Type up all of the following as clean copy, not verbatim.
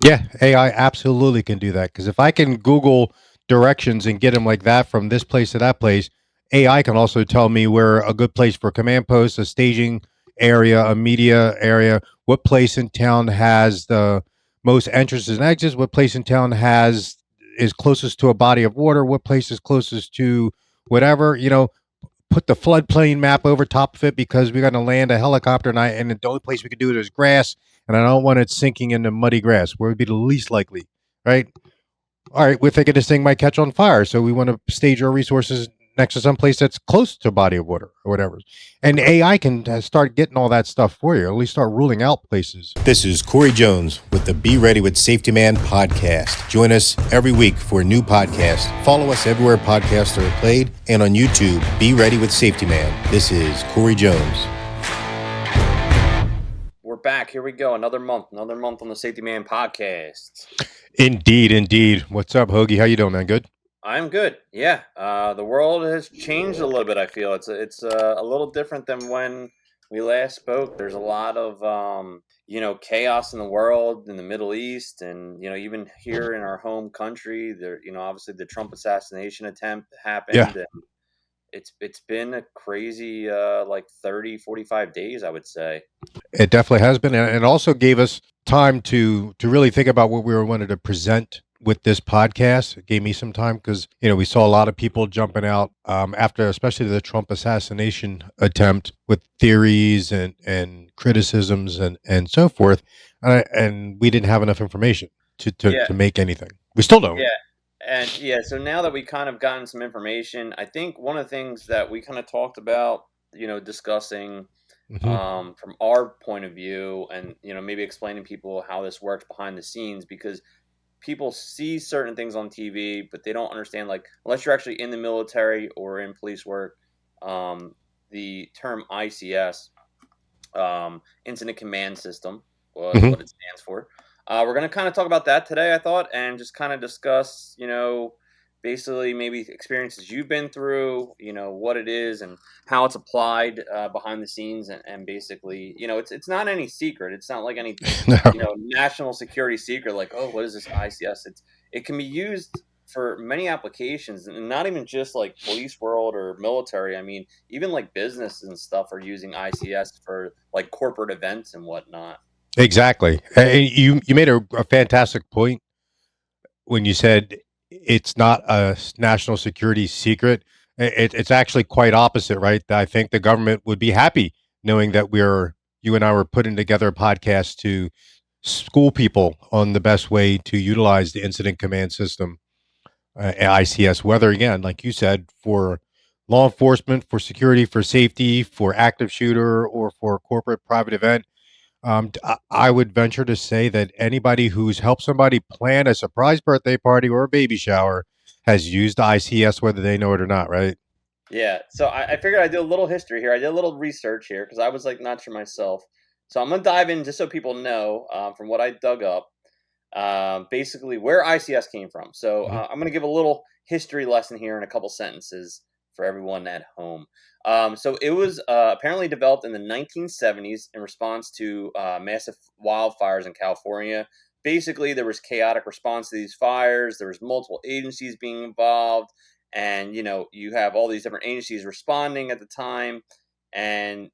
Yeah, AI absolutely can do that. Because if I can Google directions and get them like that from this place to that place, AI can also tell me where a good place for a command post, a staging area, a media area, what place in town has the most entrances and exits, what place in town has is closest to a body of water, what place is closest to whatever, put the floodplain map over top of it because we're going to land a helicopter and the only place we could do it is grass, and I don't want it sinking into muddy grass where it would be the least likely, right? All right, we're thinking this thing might catch on fire, so we want to stage our resources next to some place that's close to a body of water or whatever. And AI can start getting all that stuff for you, or at least start ruling out places. This is Corey Jones with the Be Ready with Safety Man podcast. Join us every week for a new podcast. Follow us everywhere podcasts are played and on YouTube. Be Ready with Safety Man. This is Corey Jones. We're back. Here we go. Another month on the Safety Man podcast. Indeed, indeed. What's up, Hoagie? How you doing, man? Good? I'm good. Yeah. The world has changed a little bit. I feel it's a little different than when we last spoke. There's a lot of chaos in the world, in the Middle East, and even here in our home country. There, obviously the Trump assassination attempt happened. Yeah. And it's been a crazy 30, 45 days, I would say. It definitely has been, and it also gave us time to really think about what we were wanted to present with this podcast. It gave me some time because we saw a lot of people jumping out after, especially the Trump assassination attempt, with theories and criticisms and so forth, and we didn't have enough information to make anything. We still don't. Yeah. And so now that we kind of gotten some information, I think one of the things that we kind of talked about, discussing Hmm. from our point of view, and maybe explaining people how this works behind the scenes, because people see certain things on TV, but they don't understand, like, unless you're actually in the military or in police work, the term ICS, Incident Command System, was Hmm. what it stands for. We're going to kind of talk about that today, I thought, and just kind of discuss, basically maybe experiences you've been through, what it is and how it's applied behind the scenes, and basically, it's not any secret. It's not like any, No. national security secret, like, oh, what is this ICS? It can be used for many applications, and not even just like police world or military. I mean, even like business and stuff are using ICS for like corporate events and whatnot. Exactly. And you made a fantastic point when you said it's not a national security secret. It's actually quite opposite, right? I think the government would be happy knowing that you and I were putting together a podcast to school people on the best way to utilize the incident command system, ICS, whether, again, like you said, for law enforcement, for security, for safety, for active shooter, or for a corporate private event. I would venture to say that anybody who's helped somebody plan a surprise birthday party or a baby shower has used ICS, whether they know it or not, right? Yeah, so I figured I'd do a little history here. I did a little research here because I was like not sure myself. So I'm gonna dive in just so people know, from what I dug up, basically where ICS came from. So Hmm. I'm going to give a little history lesson here in a couple sentences for everyone at home. So it was apparently developed in the 1970s in response to massive wildfires in California. Basically, there was chaotic response to these fires. There was multiple agencies being involved, and you have all these different agencies responding at the time, and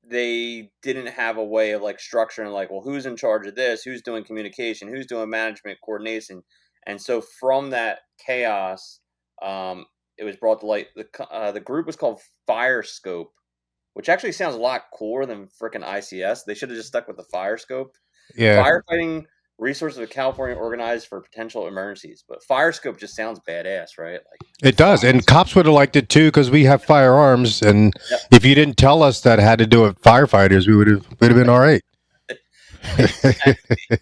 they didn't have a way of like structuring, like, well, who's in charge of this, who's doing communication, who's doing management coordination. And so from that chaos, it was brought to light. The group was called Fire Scope, which actually sounds a lot cooler than freaking ICS. They should have just stuck with the Fire Scope. Yeah, Firefighting Resources of California organized for potential emergencies. But Fire Scope just sounds badass, right? Like it does. fire. And cops would have liked it too because we have firearms. And Yep. if you didn't tell us that had to do with firefighters, we would have been all right. Exactly.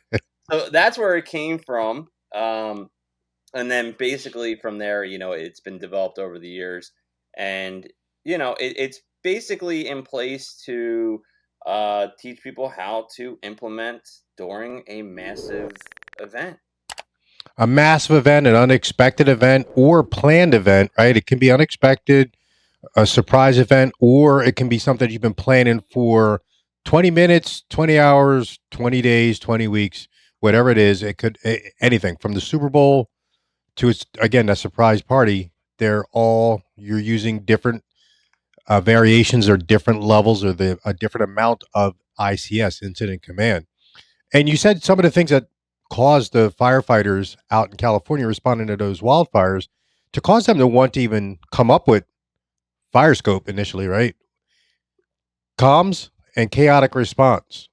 So that's where it came from. And then basically from there, it's been developed over the years, and it's basically in place to teach people how to implement during a massive event. A massive event, an unexpected event, or a planned event, right? It can be unexpected, a surprise event, or it can be something you've been planning for 20 minutes, 20 hours, 20 days, 20 weeks, whatever it is. It could anything from the Super Bowl to its again a surprise party. They're all you're using different variations or different levels or a different amount of ICS incident command. And you said some of the things that caused the firefighters out in California responding to those wildfires to cause them to want to even come up with fire scope initially, right? Comms and chaotic response.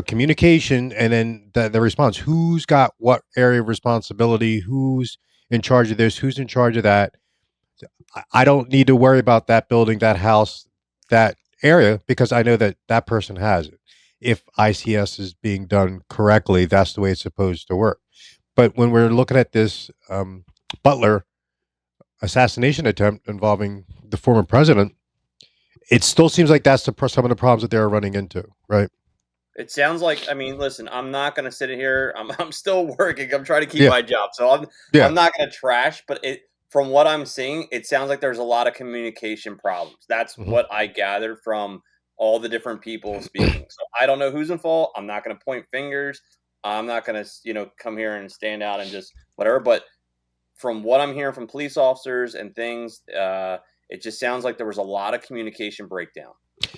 Communication and then the response. Who's got what area of responsibility? Who's in charge of this? Who's in charge of that? I don't need to worry about that building, that house, that area because I know that that person has it. If ICS is being done correctly, that's the way it's supposed to work. But when we're looking at this Butler assassination attempt involving the former president, it still seems like that's some of the problems that they're running into, right? It sounds like, I mean, listen, I'm not going to sit here. I'm still working. I'm trying to keep Yeah, my job. So I'm yeah, I'm not going to trash, but from what I'm seeing, it sounds like there's a lot of communication problems. That's hmm what I gathered from all the different people speaking. So I don't know who's in fault. I'm not going to point fingers. I'm not going to, come here and stand out and just whatever, but from what I'm hearing from police officers and things, it just sounds like there was a lot of communication breakdown.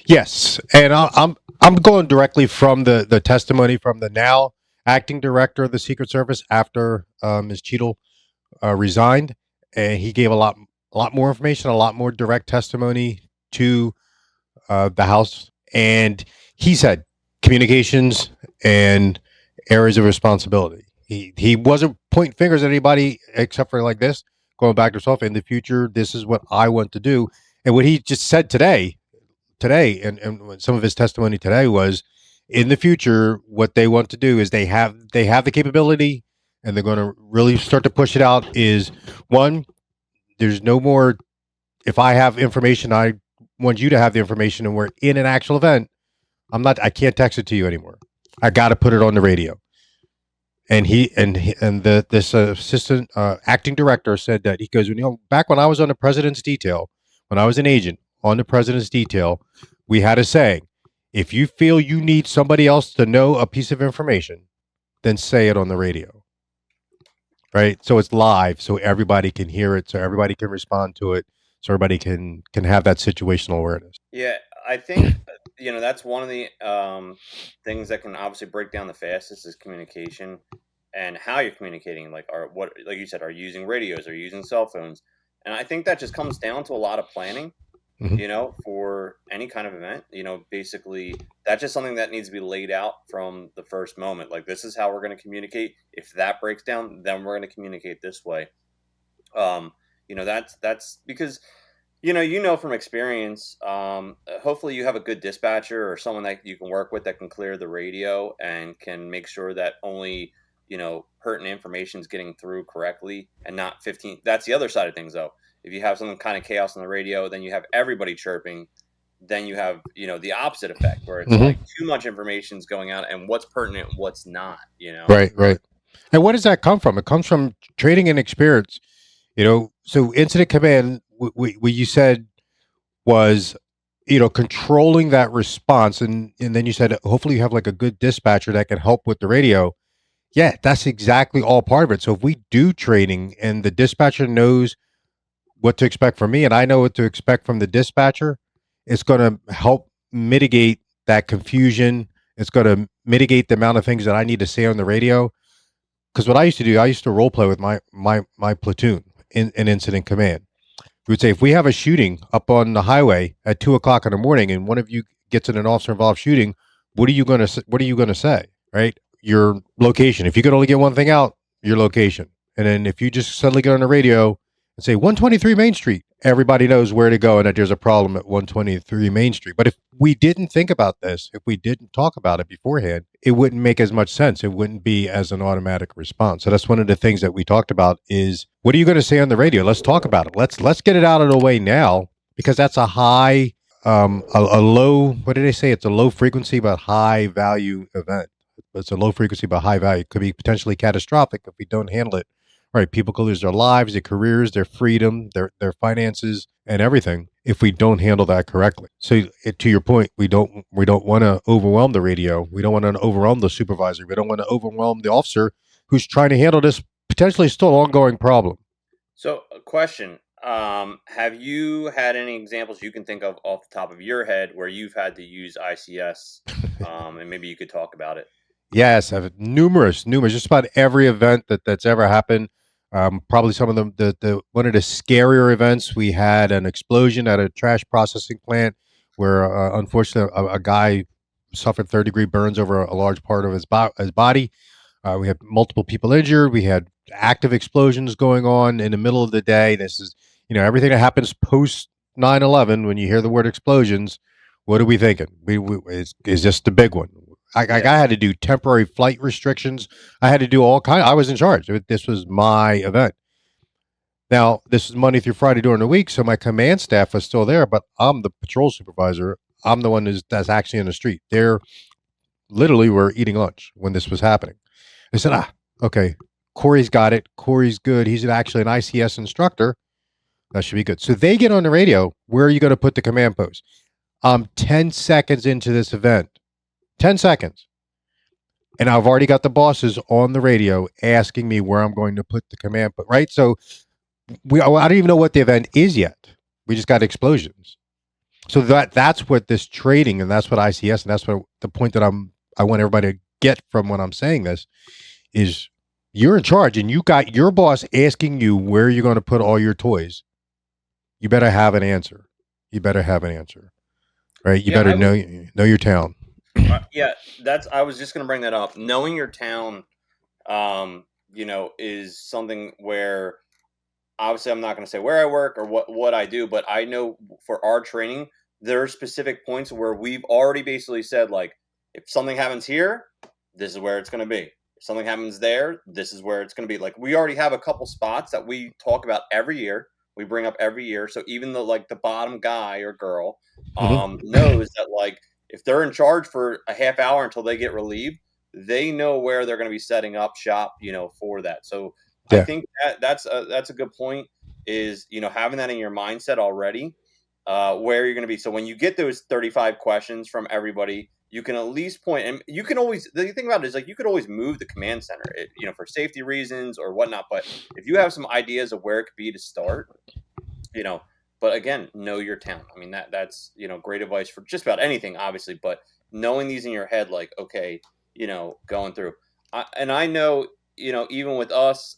yes. And I'm going directly from the testimony from the now acting director of the Secret Service after Ms. Cheadle resigned, and he gave a lot more information, a lot more direct testimony to the House, and he said communications and areas of responsibility. He wasn't pointing fingers at anybody except for like this, going back to himself. In the future, this is what I want to do, and what he just said today, and some of his testimony today was, in the future, what they want to do is they have the capability, and they're going to really start to push it out. Is one, there's no more. If I have information, I want you to have the information, and we're in an actual event. I can't text it to you anymore. I got to put it on the radio. And this assistant acting director said that he goes, back when I was on the president's detail, when I was an agent on the president's detail, we had a saying: if you feel you need somebody else to know a piece of information, then say it on the radio. Right? So it's live, so everybody can hear it, so everybody can respond to it, so everybody can have that situational awareness. Yeah, I think that's one of the things that can obviously break down the fastest is communication and how you're communicating. Like, like you said, are you using radios? Are you using cell phones? And I think that just comes down to a lot of planning. Mhm. For any kind of event, basically that's just something that needs to be laid out from the first moment. Like, this is how we're going to communicate. If that breaks down, then we're going to communicate this way. That's because from experience, hopefully you have a good dispatcher or someone that you can work with that can clear the radio and can make sure that only pertinent information is getting through correctly and not 15. That's the other side of things, though. If you have some kind of chaos on the radio, then you have everybody chirping. Then you have the opposite effect where it's hmm like too much information is going out and what's pertinent, and what's not. Right, right. And where does that come from? It comes from training and experience. So incident command, what you said was, controlling that response, and then you said hopefully you have like a good dispatcher that can help with the radio. Yeah, that's exactly all part of it. So if we do training and the dispatcher knows what to expect from me, and I know what to expect from the dispatcher, it's going to help mitigate that confusion. It's going to mitigate the amount of things that I need to say on the radio. Because what I used to do, I used to role play with my platoon in an incident command. We would say if we have a shooting up on the highway at 2 o'clock in the morning, and one of you gets in an officer involved shooting, what are you gonna say? Right? Your location. If you could only get one thing out, your location. And then if you just suddenly get on the radio and say 123 Main Street, everybody knows where to go and that there's a problem at 123 Main Street. But if we didn't think about this, if we didn't talk about it beforehand, it wouldn't make as much sense. It wouldn't be as an automatic response. So that's one of the things that we talked about is what are you going to say on the radio? Let's talk about it. Let's get it out of the way now because that's a high a low, what did they say? It's a low frequency but high value event. It's a low frequency but high value. It could be potentially catastrophic if we don't handle it right. People could lose their lives, their careers, their freedom, their finances, and everything if we don't handle that correctly. So to your point, we don't want to overwhelm the radio. We don't want to overwhelm the supervisor. We don't want to overwhelm the officer who's trying to handle this potentially still ongoing problem. So, a question: have you had any examples you can think of off the top of your head where you've had to use ICS, and maybe you could talk about it? Yes, I've numerous, just about every event that's ever happened. Probably some of them, the one of the scarier events, we had an explosion at a trash processing plant where, unfortunately, a guy suffered third-degree burns over a large part of his body. We had multiple people injured. We had active explosions going on in the middle of the day. This is, everything that happens post 9/11. When you hear the word explosions, what are we thinking? Is this the big one? I Yeah. had to do temporary flight restrictions. I had to do all kind. I was in charge. This was my event. Now, this is Monday through Friday during the week, so my command staff was still there, but I'm the patrol supervisor. I'm the one that's actually in the street. They're literally were eating lunch when this was happening. I said, okay, Corey's got it. Corey's good. He's actually an ICS instructor. That should be good. So they get on the radio. Where are you going to put the command post? 10 seconds into this event. 10 seconds. And I've already got the bosses on the radio asking me where I'm going to put the command post, right? So I don't even know what the event is yet. We just got explosions. So that's what this training, and that's what ICS, and that's what the point that I want everybody to get from when I'm saying this is you're in charge and you got your boss asking you where you're going to put all your toys. You better have an answer. You better have an answer, right? You Yeah, better know your town. yeah, I was just going to bring that up. Knowing your town, is something where obviously I'm not going to say where I work or what I do, but I know for our training, there are specific points where we've already basically said, like, if something happens here, this is where it's going to be. If something happens there, this is where it's going to be. Like, we already have a couple spots that we talk about every year. We bring up every year. So even though, like, the bottom guy or girl knows that, like, if they're in charge for a half hour until they get relieved, they know where they're going to be setting up shop, for that. So I Yeah. think that's a good point. Is having that in your mindset already, where you're going to be. So when you get those 35 questions from everybody, you can at least point, and you can always. The thing about it is, like, you could always move the command center, for safety reasons or whatnot. But if you have some ideas of where it could be to start, you know. But again, know your town. I mean, that's great advice for just about anything, obviously. But knowing these in your head, like, okay, going through, and I know, even with us,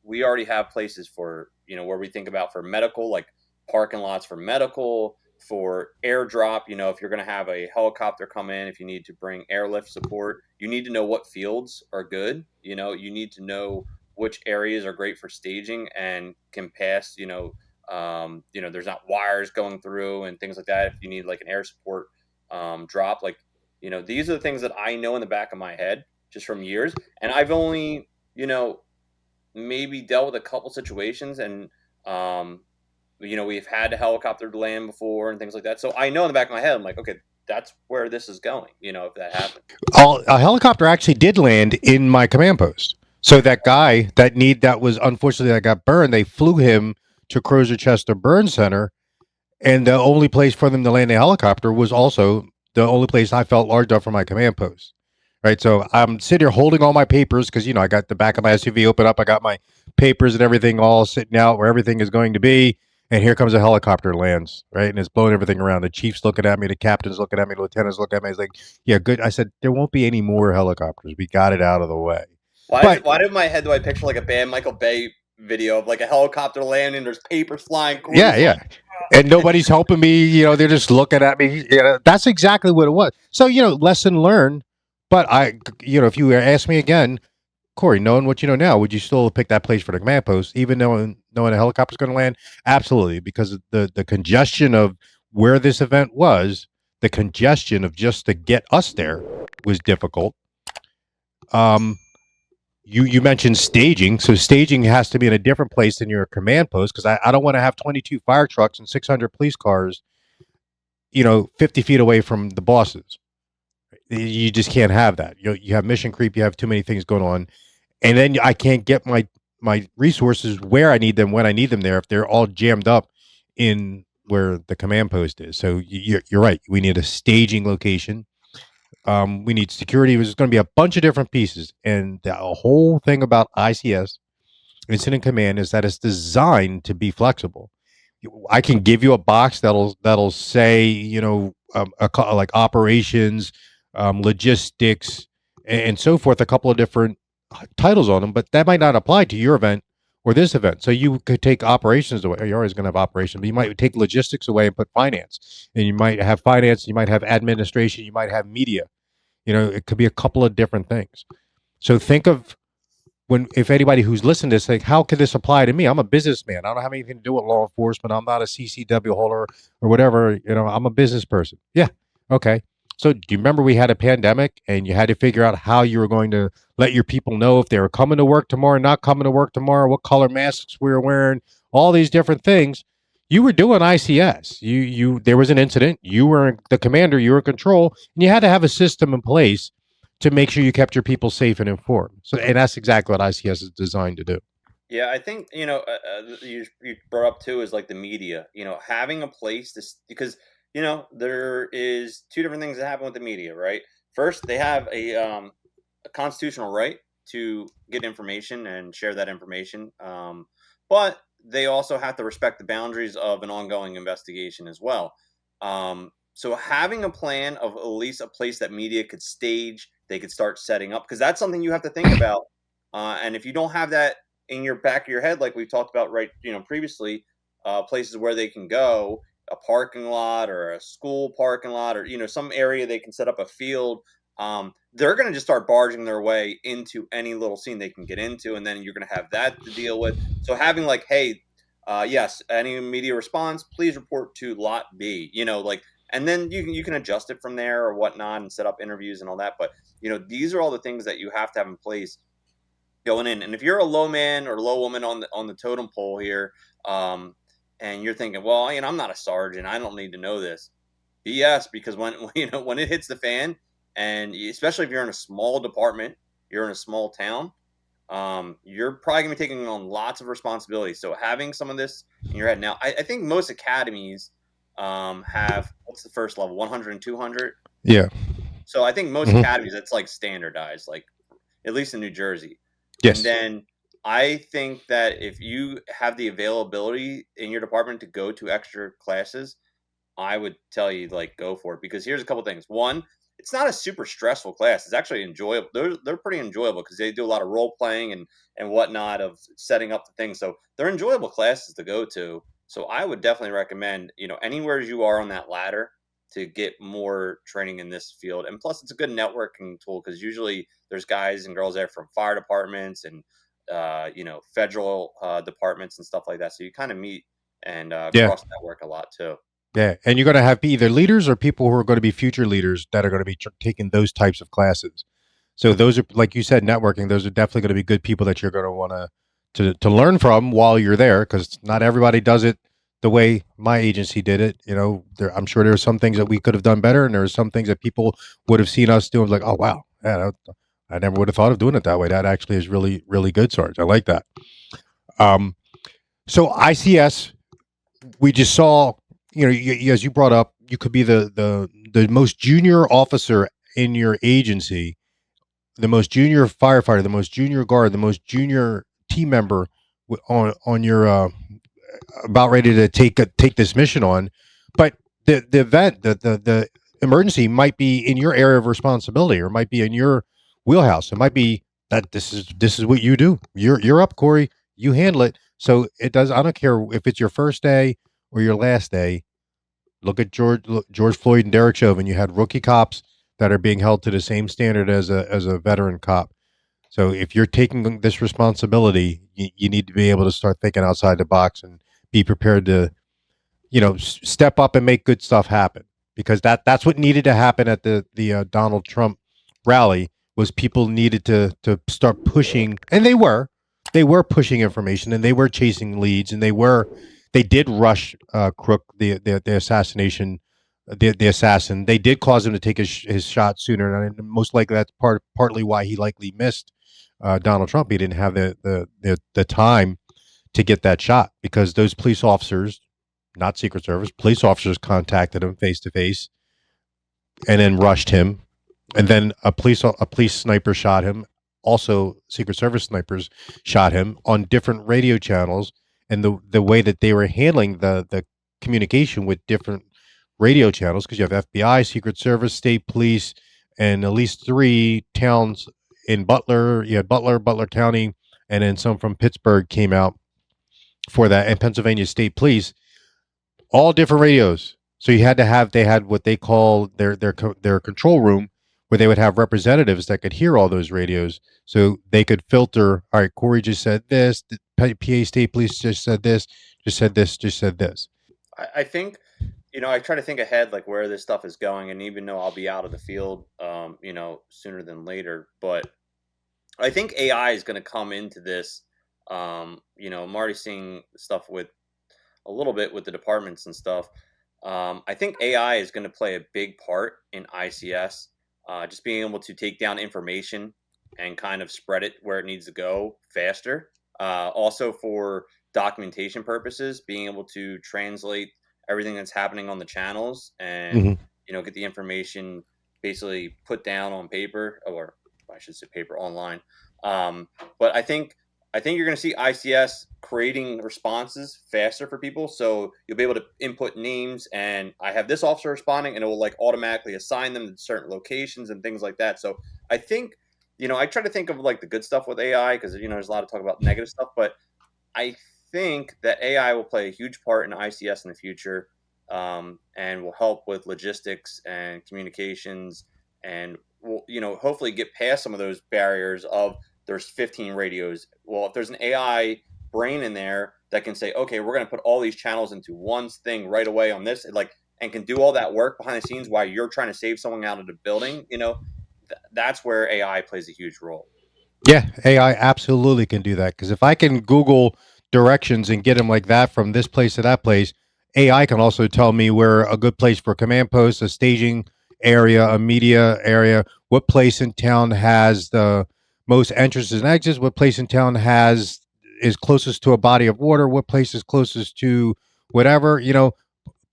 we already have places for where we think about for medical, like parking lots for medical, for airdrop. If you're going to have a helicopter come in, if you need to bring airlift support, you need to know what fields are good. You need to know which areas are great for staging and can pass. There's not wires going through and things like that. If you need like an air support drop, like these are the things that I know in the back of my head just from years, and I've only maybe dealt with a couple situations, and we've had a helicopter land before and things like that. So I know in the back of my head, I'm like, okay, that's where this is going. If that happens. A helicopter actually did land in my command post. So that guy that was unfortunately that got burned, they flew him to Crozer Chester Burn Center, and the only place for them to land a helicopter was also the only place I felt large enough for my command post. Right, so I'm sitting here holding all my papers because I got the back of my SUV open up. I got my papers and everything all sitting out where everything is going to be. And here comes a helicopter lands, right? And it's blowing everything around. The chief's looking at me, the captain's looking at me, the lieutenant's looking at me. He's like, yeah, good. I said, there won't be any more helicopters. We got it out of the way. But Why did my head do I picture like a bad Michael Bay video of like a helicopter landing? There's papers flying. yeah. And nobody's helping me. They're just looking at me. That's exactly what it was. So, lesson learned. But if you ask me again, Corey, knowing what you know now, would you still pick that place for the command post, even knowing a helicopter's going to land? Absolutely, because of the congestion of where this event was, the congestion of just to get us there was difficult. You mentioned staging, so staging has to be in a different place than your command post because I don't want to have 22 fire trucks and 600 police cars, 50 feet away from the bosses. You just can't have that. You have mission creep. You have too many things going on, and then I can't get my resources where I need them when I need them there if they're all jammed up in where the command post is. So you're right. We need a staging location. We need security. There's going to be a bunch of different pieces, and the whole thing about ICS, incident command, is that it's designed to be flexible. I can give you a box that'll say, like operations, logistics, and so forth, a couple of different titles on them, but that might not apply to your event or this event. So you could take operations away. You're always going to have operations, but you might take logistics away and put finance, and you might have finance, you might have administration, you might have media. It could be a couple of different things. So think of, if anybody who's listening to this, like, how could this apply to me? I'm a businessman. I don't have anything to do with law enforcement. I'm not a CCW holder or whatever. I'm a business person. Yeah. Okay. So do you remember we had a pandemic and you had to figure out how you were going to let your people know if they were coming to work tomorrow, not coming to work tomorrow, what color masks we were wearing, all these different things. You were doing ICS. There was an incident. You were the commander. You were in control, and you had to have a system in place to make sure you kept your people safe and informed. So, and that's exactly what ICS is designed to do. Yeah, I think you brought up too is like the media. Having a place because there is two different things that happen with the media, right? First, they have a constitutional right to get information and share that information, but they also have to respect the boundaries of an ongoing investigation as well. So having a plan of at least a place that media could stage, they could start setting up, because that's something you have to think about. And if you don't have that in your back of your head, like we talked about, right, previously, places where they can go, a parking lot or a school parking lot, or some area they can set up a field. They're going to just start barging their way into any little scene they can get into, and then you're going to have that to deal with. So having like, hey, yes, any media response, please report to lot B. And then you can adjust it from there or whatnot and set up interviews and all that. But these are all the things that you have to have in place going in. And if you're a low man or low woman on the totem pole here, and you're thinking, well, I'm not a sergeant, I don't need to know this. BS, because when when it hits the fan, and especially if you're in a small department, you're in a small town, you're probably gonna be taking on lots of responsibility. So having some of this in your head now, I think most academies have, what's the first level, 100 and 200. Yeah. So I think most academies, it's like standardized, like at least in New Jersey. Yes. And then I think that if you have the availability in your department to go to extra classes, I would tell you, like, go for it, because here's a couple things. One, it's not a super stressful class. It's actually enjoyable. They're pretty enjoyable because they do a lot of role playing and whatnot of setting up the things. So they're enjoyable classes to go to. So I would definitely recommend, anywhere you are on that ladder, to get more training in this field. And plus, it's a good networking tool, because usually there's guys and girls there from fire departments and federal departments and stuff like that. So you kind of meet and cross network a lot too. Yeah, and you're going to have either leaders or people who are going to be future leaders that are going to be taking those types of classes. So those are, like you said, networking. Those are definitely going to be good people that you're going to want to learn from while you're there, because not everybody does it the way my agency did it. I'm sure there are some things that we could have done better, and there are some things that people would have seen us doing, like, oh wow, yeah, I never would have thought of doing it that way. That actually is really, really good, Sarge. I like that. So ICS, we just saw, as you brought up, you could be the most junior officer in your agency, the most junior firefighter, the most junior guard, the most junior team member on your about ready to take this mission on. But the event, the emergency might be in your area of responsibility, or might be in your wheelhouse. It might be that this is what you do. You're up, Corey. You handle it. So it does. I don't care if it's your first day or your last day. Look at George Floyd and Derek Chauvin. You had rookie cops that are being held to the same standard as a veteran cop. So if you're taking this responsibility, you need to be able to start thinking outside the box and be prepared to, step up and make good stuff happen. Because that's what needed to happen at the Donald Trump rally, was people needed to start pushing, and they were pushing information, and they were chasing leads, and they did rush Crook, the assassination, the assassin. They did cause him to take his shot sooner, and most likely that's partly why he likely missed Donald Trump. He didn't have the time to get that shot, because those police officers not Secret Service, police officers contacted him face to face and then rushed him. And then a police sniper shot him. Also, Secret Service snipers shot him on different radio channels. And the way that they were handling the communication with different radio channels, because you have FBI, Secret Service, state police, and at least three towns in Butler. You had Butler County, and then some from Pittsburgh came out for that, and Pennsylvania State Police, all different radios. So they had what they call their control room, where they would have representatives that could hear all those radios, so they could filter. All right, Corey just said this. The PA State Police just said this. Just said this. Just said this. I think, I try to think ahead, like where this stuff is going, and even though I'll be out of the field, sooner than later, but I think AI is going to come into this. I'm already seeing stuff with a little bit with the departments and stuff. I think AI is going to play a big part in ICS, just being able to take down information and kind of spread it where it needs to go faster. Also for documentation purposes, being able to translate everything that's happening on the channels and Mhm. get the information basically put down on paper, or I should say paper online. But I think you're going to see ICS creating responses faster for people. So you'll be able to input names, and I have this officer responding, and it will like automatically assign them to certain locations and things like that. So I think, I try to think of like the good stuff with AI, because there's a lot of talk about negative stuff, but I think that AI will play a huge part in ICS in the future, and will help with logistics and communications, and will hopefully get past some of those barriers of there's 15 radios. Well, if there's an AI brain in there that can say, okay, we're going to put all these channels into one thing right away on this, and can do all that work behind the scenes while you're trying to save someone out of the building, that's where AI plays a huge role. Yeah, AI absolutely can do that, because if I can Google directions and get them like that from this place to that place, AI can also tell me where a good place for a command post, a staging area, a media area, what place in town has the most entrances and exits, what place in town is closest to a body of water, what place is closest to whatever,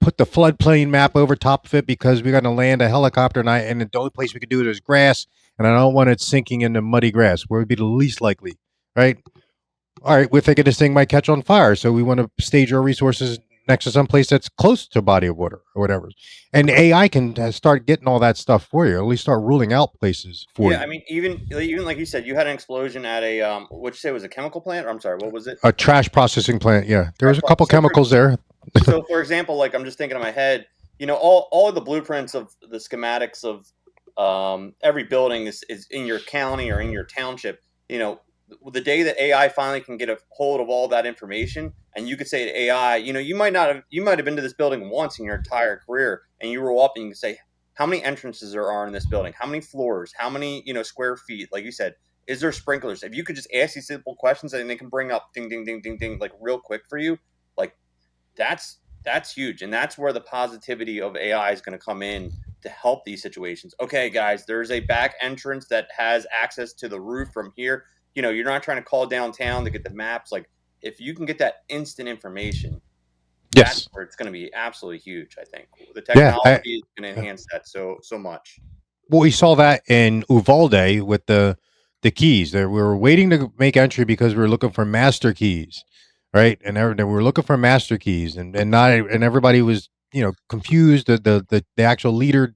put the floodplain map over top of it, because we're going to land a helicopter, and the only place we can do it is grass, and I don't want it sinking into muddy grass, where it would be the least likely, right? All right, we're thinking this thing might catch on fire, so we want to stage our resources next to some place that's close to a body of water or whatever. And AI can start getting all that stuff for you, or at least start ruling out places for Yeah, I you. mean, even like you said, you had an explosion at a what'd you say, it was a chemical plant? Or I'm sorry, what was it? A trash processing plant, yeah. There was a couple So chemicals there. for example, like I'm just thinking in my head, all of the blueprints of the schematics of every building is in your county or in your township. The day that AI finally can get a hold of all that information, and you could say to AI, you might have been to this building once in your entire career, and you roll up and you can say, how many entrances there are in this building, how many floors, how many square feet, like you said, is there sprinklers? If you could just ask these simple questions, and they can bring up ding ding ding ding ding like real quick for you, like that's huge, and that's where the positivity of AI is going to come in to help these situations. Okay, guys, there's a back entrance that has access to the roof from here. You're not trying to call downtown to get the maps. Like, if you can get that instant information, that's Yes. where it's going to be absolutely huge. I think the Yeah. technology is going to enhance that so much. Well, we saw that in Uvalde with the keys. There, we were waiting to make entry because we were looking for master keys, right? And we were looking for master keys, and everybody was confused. The actual leader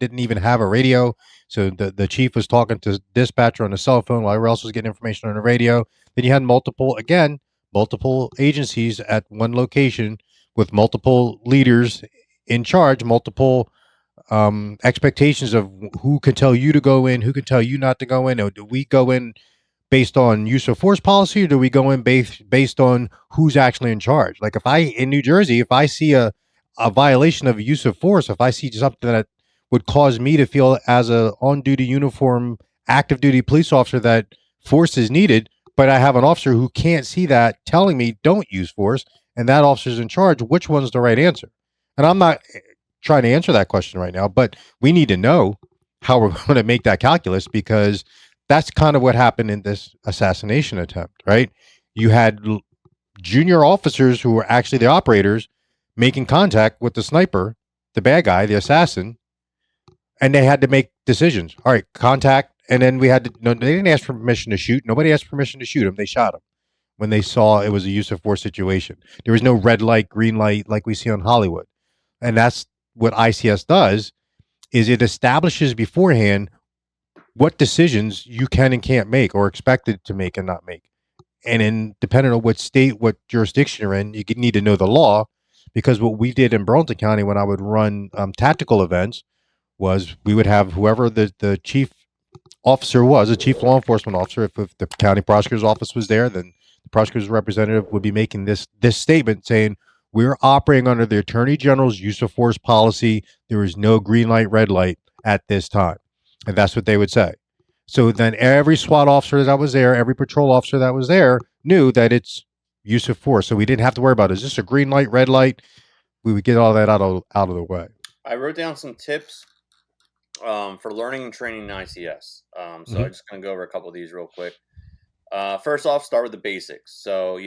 didn't even have a radio, so the chief was talking to dispatcher on the cell phone while everyone else was getting information on the radio. Then you had multiple agencies at one location with multiple leaders in charge, multiple expectations of who can tell you to go in, who can tell you not to go in, or do we go in based on use of force policy, or do we go in based on who's actually in charge? Like, if I in New Jersey, if I see a violation of use of force, if I see something that would cause me to feel as a on duty uniform active duty police officer that force is needed, but I have an officer who can't see that telling me don't use force, and that officer's in charge, which one's the right answer? And I'm not trying to answer that question right now, but we need to know how we're going to make that calculus, because that's kind of what happened in this assassination attempt, right? You had junior officers who were actually the operators making contact with the sniper, the bad guy, the assassin, and they had to make decisions. All right, contact, and then we had to. No, they didn't ask for permission to shoot. Nobody asked permission to shoot him. They shot him when they saw it was a use of force situation. There was no red light, green light like we see on Hollywood, and that's what ICS does. Is it establishes beforehand what decisions you can and can't make, or expected to make and not make. And in depending on what state, what jurisdiction you're in, you need to know the law. Because what we did in Burlington County when I would run tactical events was we would have whoever the chief officer was, a chief law enforcement officer. If the county prosecutor's office was there, then the prosecutor's representative would be making this statement saying, we're operating under the Attorney General's use of force policy. There is no green light, red light at this time. And that's what they would say. So then every SWAT officer that was there, every patrol officer that was there knew that it's use of force. So we didn't have to worry about, is this a green light, red light? We would get all that out of the way. I wrote down some tips for learning and training in ICS. So I'm just going to go over a couple of these real quick. First off, start with the basics. So,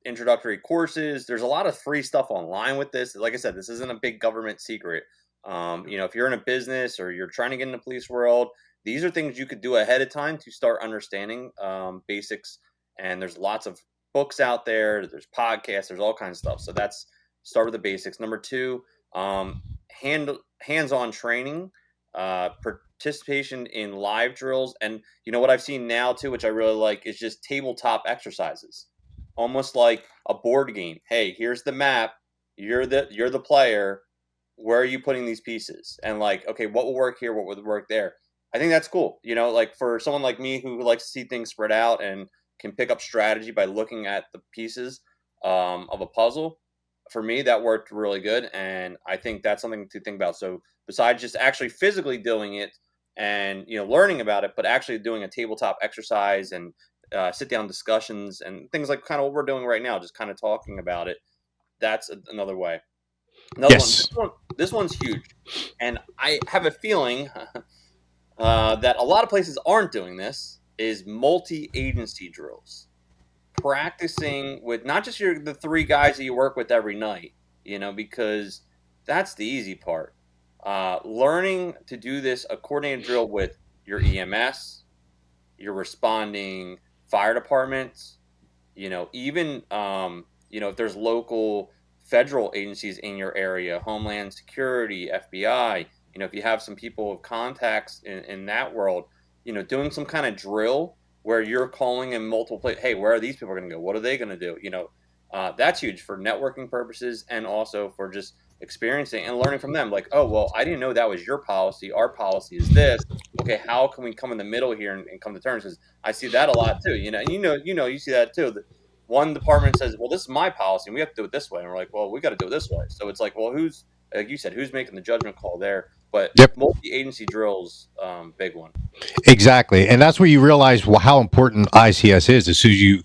introductory courses. There's a lot of free stuff online with this. Like I said, this isn't a big government secret. If you're in a business or you're trying to get in the police world, these are things you could do ahead of time to start understanding basics. And there's lots of books out there. There's podcasts. There's all kinds of stuff. So that's start with the basics. Number two, hands-on training, participation in live drills. And what I've seen now too, which I really like, is just tabletop exercises, almost like a board game. Hey, here's the map. You're the player. Where are you putting these pieces? And okay, what will work here? What would work there? I think that's cool. For someone like me who likes to see things spread out and can pick up strategy by looking at the pieces of a puzzle. For me, that worked really good, and I think that's something to think about. So besides just actually physically doing it and learning about it, but actually doing a tabletop exercise and sit-down discussions and things like kind of what we're doing right now, just kind of talking about it, that's another way. Another one, this one's huge, and I have a feeling that a lot of places aren't doing this, is multi-agency drills. Practicing with not just the three guys that you work with every night, because that's the easy part. Learning to do this, a coordinated drill with your EMS, your responding fire departments, even, if there's local federal agencies in your area, Homeland Security, FBI, if you have some people of contacts in that world, doing some kind of drill where you're calling in multiple places. Hey, where are these people going to go? What are they going to do? That's huge for networking purposes and also for just experiencing and learning from them. Like, oh, well, I didn't know that was your policy. Our policy is this. Okay, how can we come in the middle here and come to terms? Because I see that a lot too. You see that too. One department says, well, this is my policy, and we have to do it this way. And we're like, well, we got to do it this way. So it's like, well, who's, like you said, who's making the judgment call there? But multi-agency drills, big one. Exactly. And that's where you realize how important ICS is. As soon as you,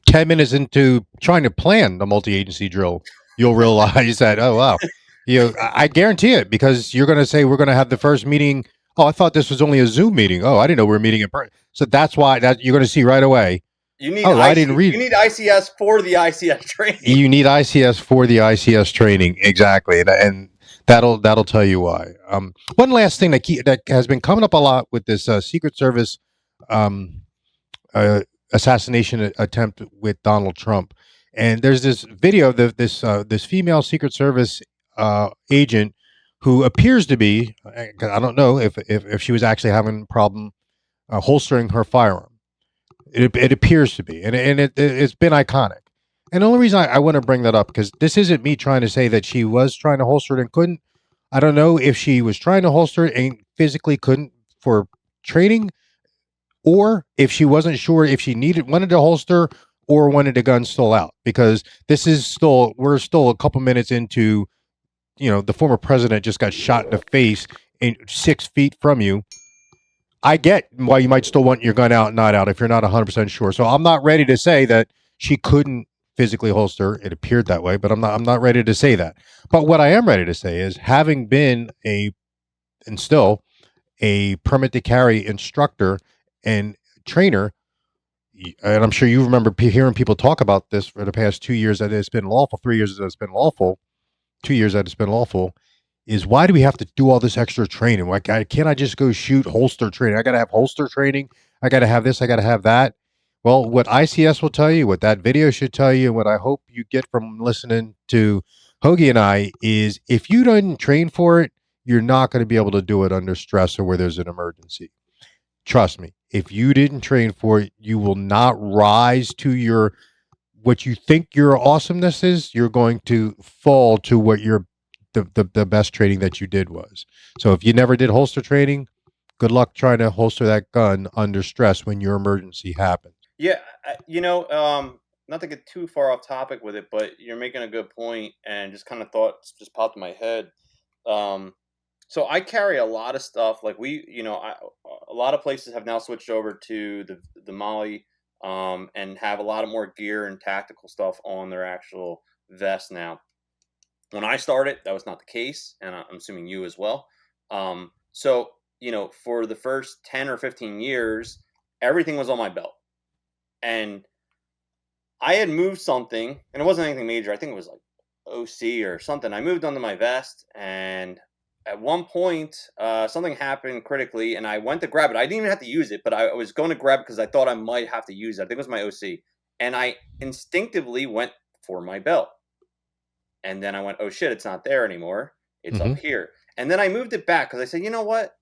10 minutes into trying to plan the multi-agency drill, you'll realize that, oh, wow. I guarantee it, because you're going to say, we're going to have the first meeting. Oh, I thought this was only a Zoom meeting. Oh, I didn't know we were meeting in person. So that's why you're going to see right away. You need I didn't read. You need ICS for the ICS training. You need ICS for the ICS training. Exactly. And that'll tell you why. One last thing that has been coming up a lot with this Secret Service assassination attempt with Donald Trump, and there's this video of this female Secret Service agent who appears to be, I don't know if she was actually having a problem holstering her firearm. It appears to be, and it's been iconic. And the only reason I want to bring that up, because this isn't me trying to say that she was trying to holster it and couldn't. I don't know if she was trying to holster it and physically couldn't for training, or if she wasn't sure if she wanted to holster or wanted the gun still out. Because we're still a couple minutes into, the former president just got shot in the face 6 feet from you. I get why you might still want your gun out, not out, if you're not 100% sure. So I'm not ready to say that she couldn't physically holster. It appeared that way, but I'm not ready to say that. But what I am ready to say is, having been and still a permit to carry instructor and trainer, and I'm sure you remember hearing people talk about this for the past 2 years that it's been lawful, 3 years that it's been lawful. 2 years that it's been lawful is why do we have to do all this extra training? Why can't I just go shoot holster training? I got to have holster training. I got to have this. I got to have that. Well, what ICS will tell you, what that video should tell you, and what I hope you get from listening to Hoagie and I is if you didn't train for it, you're not going to be able to do it under stress or where there's an emergency. Trust me. If you didn't train for it, you will not rise to your what you think your awesomeness is. You're going to fall to what your the best training that you did was. So if you never did holster training, good luck trying to holster that gun under stress when your emergency happens. Yeah, not to get too far off topic with it, but you're making a good point, and just kind of thoughts just popped in my head. Um, so I carry a lot of stuff. Like a lot of places have now switched over to the Molly, and have a lot of more gear and tactical stuff on their actual vest now. When I started, that was not the case, and I'm assuming you as well. So for the first 10 or 15 years, everything was on my belt, and I had moved something, and it wasn't anything major. I think it was like OC or something. I moved onto my vest, and at one point, something happened critically, and I went to grab it. I didn't even have to use it, but I was going to grab it because I thought I might have to use it. I think it was my OC, and I instinctively went for my belt. And then I went, oh shit, it's not there anymore. It's Mm-hmm. up here. And then I moved it back because I said, you know what?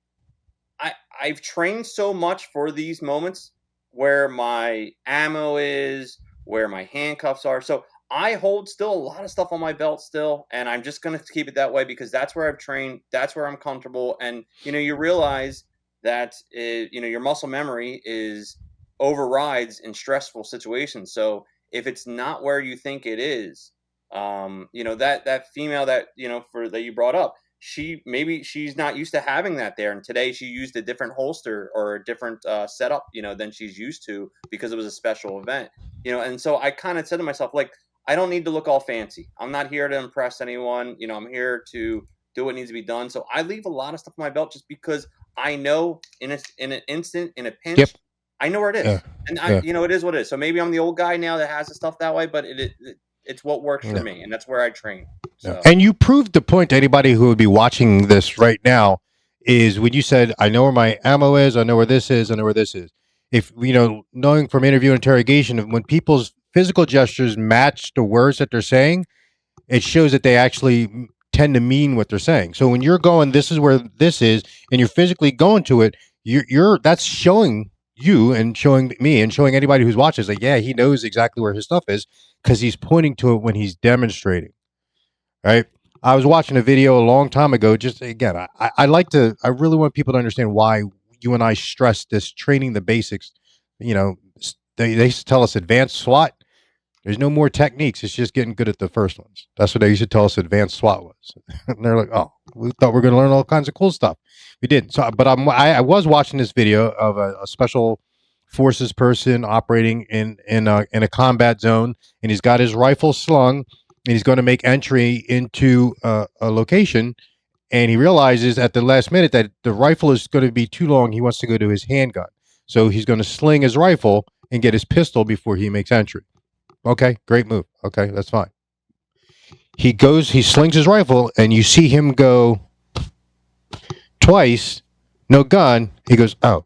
I've trained so much for these moments where my ammo is, where my handcuffs are. So I hold still a lot of stuff on my belt still, and I'm just going to keep it that way because that's where I've trained, that's where I'm comfortable, and you realize that your muscle memory is overrides in stressful situations. So if it's not where you think it is, that female that for that you brought up, she's not used to having that there, and today she used a different holster or a different setup than she's used to because it was a special event. And so I kind of said to myself, like, I don't need to look all fancy. I'm not here to impress anyone. I'm here to do what needs to be done. So I leave a lot of stuff on my belt just because I know in an instant, in a Yep. pinch, I know where it Yeah. is. And Yeah. it is what it is. So maybe I'm the old guy now that has the stuff that way, but it's what works for Yeah. me, and that's where I train. Yeah. So And you proved the point to anybody who would be watching this right now is when you said, I know where my ammo is, I know where this is, I know where this is. If, knowing from interview and interrogation, when people's physical gestures match the words that they're saying, it shows that they actually tend to mean what they're saying. So when you're going, this is where this is, and you're physically going to it, you're that's showing you and showing me and showing anybody who's watching is like, yeah, he knows exactly where his stuff is because he's pointing to it when he's demonstrating. Right. I was watching a video a long time ago. Just again, I like to. I really want people to understand why you and I stress this training the basics. You know, they used to tell us advanced SWAT. There's no more techniques. It's just getting good at the first ones. That's what they used to tell us advanced SWAT was. And they're like, oh, we thought we were going to learn all kinds of cool stuff. We didn't. So, but I was watching this video of a special forces person operating in a combat zone, and he's got his rifle slung, and he's going to make entry into a location, and he realizes at the last minute that the rifle is going to be too long. He wants to go to his handgun, so he's going to sling his rifle and get his pistol before he makes entry. Okay, great move. Okay, that's fine. He slings his rifle, and you see him go twice, no gun. He goes, oh,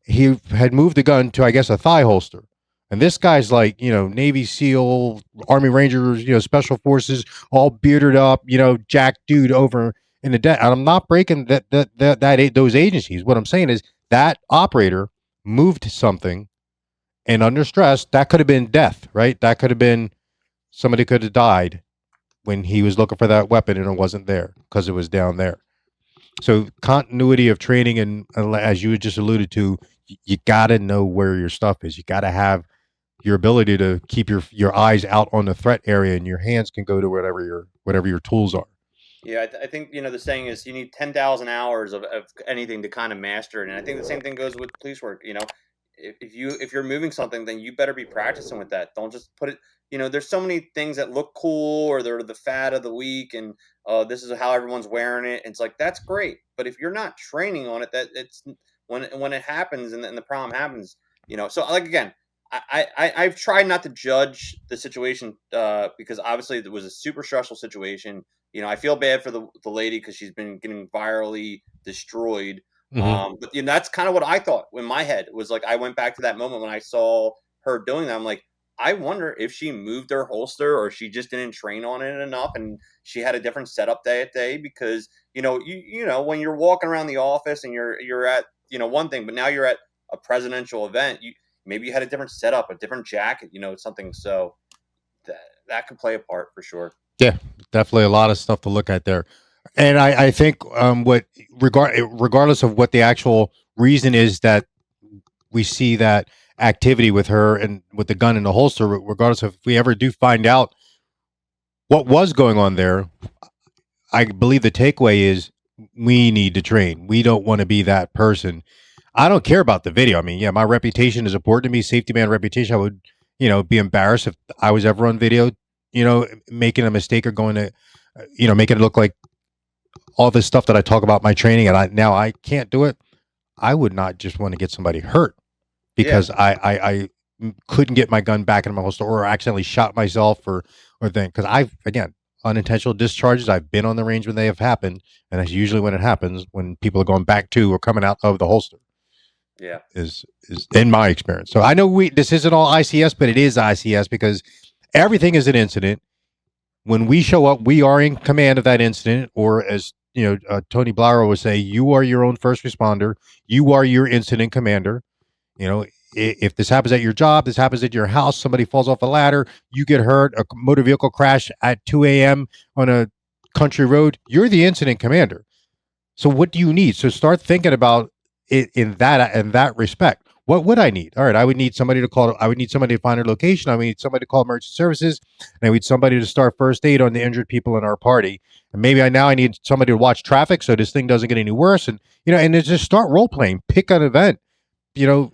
he had moved the gun to, I guess, a thigh holster. And this guy's like, Navy SEAL, Army Rangers, Special Forces, all bearded up, jack dude over in the debt. And I'm not breaking those agencies. What I'm saying is that operator moved something, and under stress, that could have been death, right? That could have been somebody could have died when he was looking for that weapon and it wasn't there because it was down there. So continuity of training, and as you just alluded to, you got to know where your stuff is. You got to have your ability to keep your eyes out on the threat area, and your hands can go to whatever your tools are. yeah, I think the saying is you need 10,000 hours of anything to kind of master it, and I think the same thing goes with police work. If you're moving something, then you better be practicing with that. Don't just put it. There's so many things that look cool, or they're the fad of the week, and this is how everyone's wearing it. It's like that's great, but if you're not training on it, that it's when it happens and the problem happens. So like again. I've tried not to judge the situation because obviously it was a super stressful situation. I feel bad for the lady because she's been getting virally destroyed. Hmm. But that's kind of what I thought in my head. It was like I went back to that moment when I saw her doing that. I'm like, I wonder if she moved her holster or she just didn't train on it enough, and she had a different setup that day because when you're walking around the office and you're at one thing, but now you're at a presidential event. Maybe you had a different setup, a different jacket, something. So that could play a part for sure. Yeah, definitely a lot of stuff to look at there. And I think regardless of what the actual reason is that we see that activity with her and with the gun in the holster, regardless of if we ever do find out what was going on there, I believe the takeaway is we need to train. We don't want to be that person. I don't care about the video. I mean, yeah, my reputation is important to me. Safety man reputation. I would, be embarrassed if I was ever on video, making a mistake or going to, making it look like all this stuff that I talk about my training and I can't do it. I would not just want to get somebody hurt Yeah, because I couldn't get my gun back in my holster or accidentally shot myself or then because I've again unintentional discharges. I've been on the range when they have happened, and that's usually when it happens when people are going back to or coming out of the holster. yeah, Is in my experience. So I know this isn't all ICS, but it is ICS because everything is an incident. When we show up, we are in command of that incident, or as Tony Blauer would say, you are your own first responder. You are your incident commander. You know, if this happens at your job, this happens at your house, somebody falls off a ladder, you get hurt, a motor vehicle crash at 2 a.m. on a country road, you're the incident commander. So what do you need? So start thinking about it in that respect. What would I need? All right, I would need somebody to call. I would need somebody to find a location. I would need somebody to call emergency services, and I would need somebody to start first aid on the injured people in our party. And maybe I need somebody to watch traffic so this thing doesn't get any worse. And and then just start role playing. Pick an event. You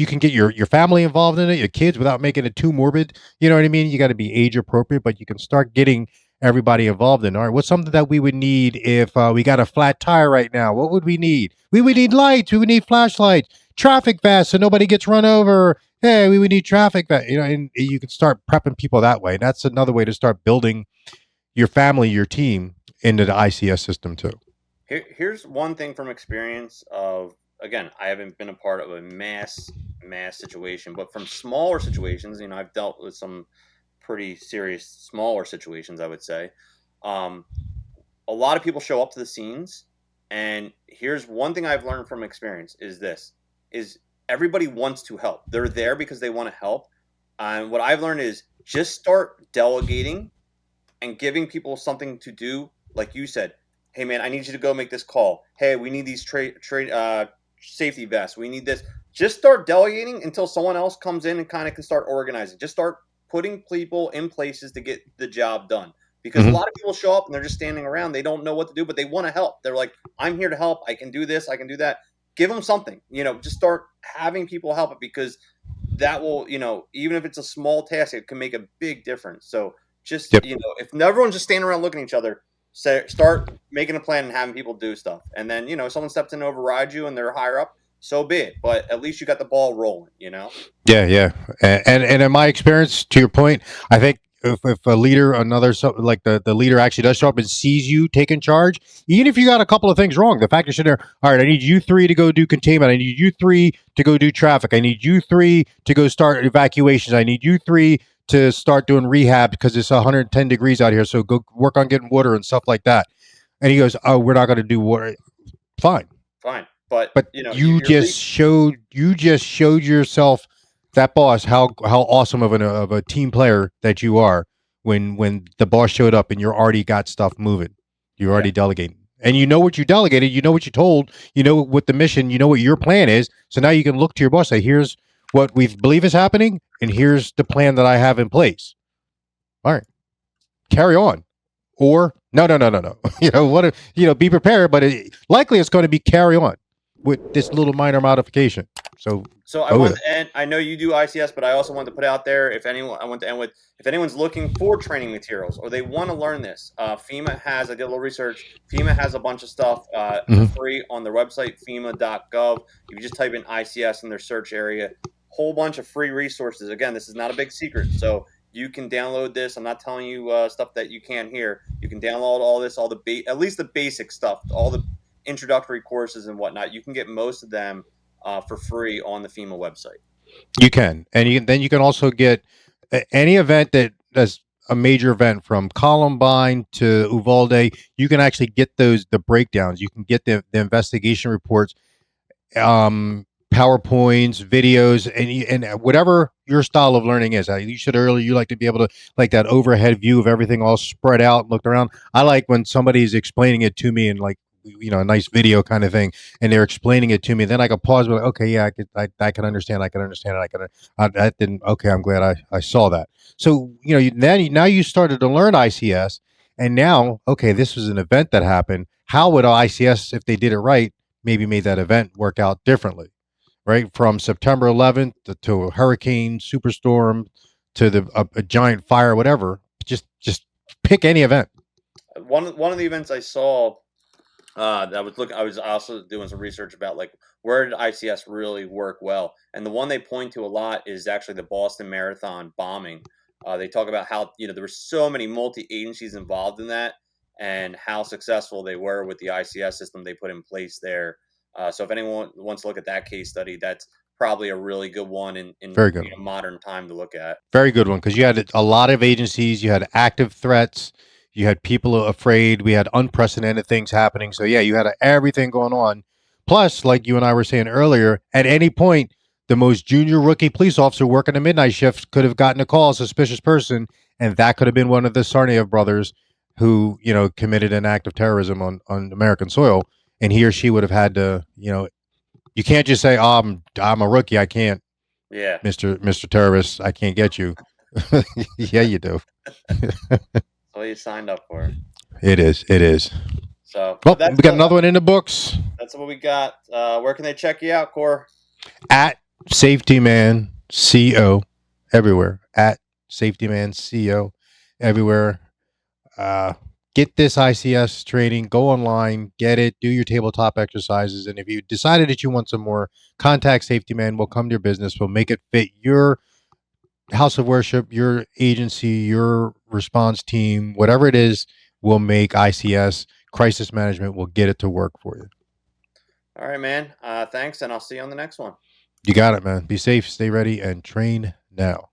can get your family involved in it, your kids, without making it too morbid. You know what I mean? You got to be age appropriate, but you can start getting everybody involved in. All right, what's something that we would need if we got a flat tire right now? What would we need? We would need lights. We would need flashlights, traffic vests, so nobody gets run over. Hey, we would need traffic vests. And you can start prepping people that way. That's another way to start building your family, your team into the ICS system too. Here's one thing from experience of, again, I haven't been a part of a mass situation, but from smaller situations, I've dealt with some pretty serious smaller situations, I would say. Um, a lot of people show up to the scenes, and here's one thing I've learned from experience is this is everybody wants to help. They're there because they want to help. And what I've learned is just start delegating and giving people something to do. Like you said, hey man, I need you to go make this call. Hey, we need these safety vests. We need this. Just start delegating until someone else comes in and kind of can start organizing. Just start putting people in places to get the job done. Because a Hmm. lot of people show up and they're just standing around. They don't know what to do, but they want to help. They're like, I'm here to help. I can do this. I can do that. Give them something. Just start having people help it because that will, even if it's a small task, it can make a big difference. So just, Yep. if everyone's just standing around looking at each other, start making a plan and having people do stuff. And then, someone steps in to override you and they're higher up, so be it. But at least you got the ball rolling. Yeah, yeah, and in my experience, to your point, I think if a leader, like the leader actually does show up and sees you taking charge, even if you got a couple of things wrong, the fact you're sitting there, all right, I need you three to go do containment, I need you three to go do traffic, I need you three to go start evacuations, I need you three to start doing rehab because it's 110 degrees out here, so go work on getting water and stuff like that. And he goes, oh, we're not going to do water. Fine, Fine. But, but you're you just showed yourself, that boss, how awesome of a team player that you are when the boss showed up and you're already got stuff moving. You're yeah. already delegating. And you know what you delegated, you know what you told, you know what the mission, you know what your plan is. So now you can look to your boss, say, here's what we believe is happening, and here's the plan that I have in place. All right, carry on. Or no, no, no, no, no. Be prepared, but likely it's going to be carry on with this little minor modification. So So I go with want it. to end. I know you do ICS, but I also want to put out there if anyone. I want to end with if anyone's looking for training materials or they want to learn this. FEMA has. I did a little research. FEMA has a bunch of stuff for Mhm. free on their website, FEMA.gov. If you just type in ICS in their search area, whole bunch of free resources. Again, this is not a big secret. So you can download this. I'm not telling you stuff that you can't hear. You can download all this, all the at least the basic stuff, all the introductory courses and whatnot. You can get most of them for free on the FEMA website. You can, and then you can also get any event that's a major event from Columbine to Uvalde. You can actually get the breakdowns. You can get the investigation reports, PowerPoints, videos, and whatever your style of learning is. You said earlier you like to be able to like that overhead view of everything all spread out and looked around. I like when somebody's explaining it to me in like a nice video kind of thing, and they're explaining it to me. Then I can pause, and be like, okay, yeah, I can understand. I can understand it. That didn't. Okay, I'm glad I saw that. So now you started to learn ICS, and now okay, this was an event that happened. How would ICS, if they did it right, maybe made that event work out differently, right? From September 11th to a hurricane, superstorm, to a giant fire, whatever. Just pick any event. One of the events I saw I was also doing some research about like where did ICS really work well, and the one they point to a lot is actually the Boston Marathon bombing. They talk about how there were so many multi agencies involved in that, and how successful they were with the ICS system they put in place there. So if anyone wants to look at that case study, that's probably a really good one in Very good one. modern time to look at. Very good one, because you had a lot of agencies, you had active threats, you had people afraid, we had unprecedented things happening. So yeah, you had everything going on. Plus, like you and I were saying earlier, at any point, the most junior rookie police officer working a midnight shift could have gotten a call, a suspicious person, and that could have been one of the Sarniev brothers who committed an act of terrorism on American soil, and he or she would have had to you can't just say, oh, I'm a rookie, I can't. Yeah, Mr. Terrorist, I can't get you. Yeah, you do. that's what you signed up for. It is. It is. So, Well, we got another one in the books. that's what we got. Where can they check you out, Core? At Safetyman CO everywhere. At Safetyman CO everywhere. Uh, get this ICS training. Go online. Get it. Do your tabletop exercises. And if you decided that you want some more, contact Safetyman. We'll come to your business. We'll make it fit your house of worship, your agency, your response team, whatever it is, will make ICS crisis management. Will get it to work for you. All right, man. Thanks, and I'll see you on the next one. You got it, man. Be safe, stay ready, and train now.